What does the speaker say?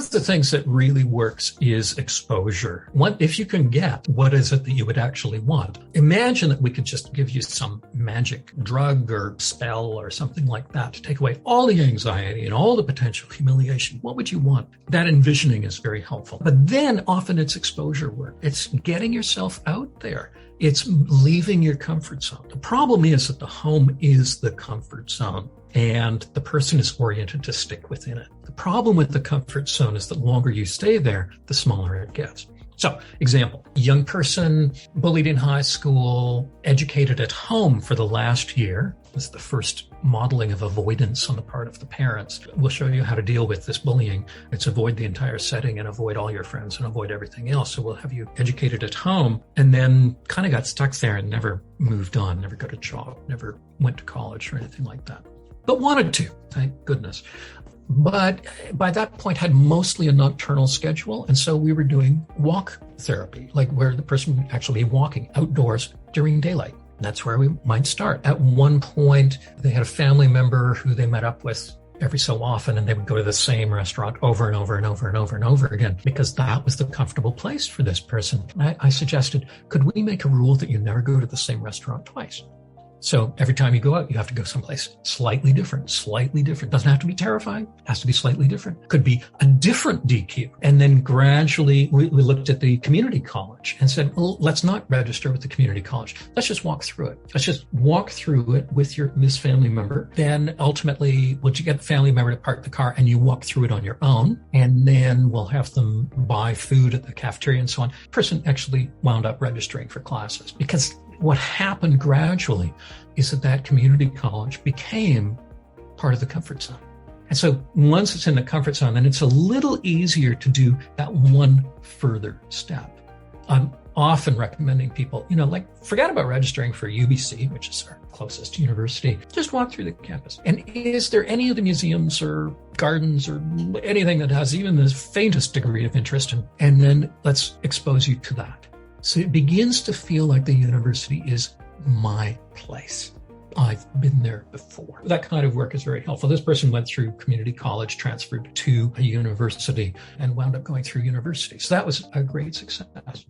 of the things that really works is exposure. If you can get what is it that you would actually want. Imagine that we could just give you some magic drug or spell or something like that to take away all the anxiety and all the potential humiliation. What would you want? That envisioning is very helpful. But then often it's exposure work. It's getting yourself out there. It's leaving your comfort zone. The problem is that the home is the comfort zone, and the person is oriented to stick within it. The problem with the comfort zone is that the longer you stay there, the smaller it gets. So, example, young person bullied in high school, educated at home for the last year. This is the first modeling of avoidance on the part of the parents. We'll show you how to deal with this bullying. It's avoid the entire setting and avoid all your friends and avoid everything else. So we'll have you educated at home and then kind of got stuck there and never moved on, never got a job, never went to college or anything like that. But wanted to, thank goodness. But by that point had mostly a nocturnal schedule. And so we were doing walk therapy, like where the person would actually be walking outdoors during daylight. That's where we might start. At one point, they had a family member who they met up with every so often, and they would go to the same restaurant over and over and over and over and over again, because that was the comfortable place for this person. I suggested, could we make a rule that you never go to the same restaurant twice? So every time you go out, you have to go someplace slightly different. Doesn't have to be terrifying. Has to be slightly different. Could be a different DQ. And then gradually we looked at the community college and said, well, let's not register with the community college. Let's just walk through it. Let's just walk through it with this family member. Then ultimately, would you get the family member to park the car and you walk through it on your own? And then we'll have them buy food at the cafeteria and so on. The person actually wound up registering for classes because what happened gradually is that community college became part of the comfort zone. And so once it's in the comfort zone, then it's a little easier to do that one further step. I'm often recommending people, forget about registering for UBC, which is our closest university. Just walk through the campus. And is there any of the museums or gardens or anything that has even the faintest degree of interest? And then let's expose you to that. So it begins to feel like the university is my place. I've been there before. That kind of work is very helpful. This person went through community college, transferred to a university, and wound up going through university. So that was a great success.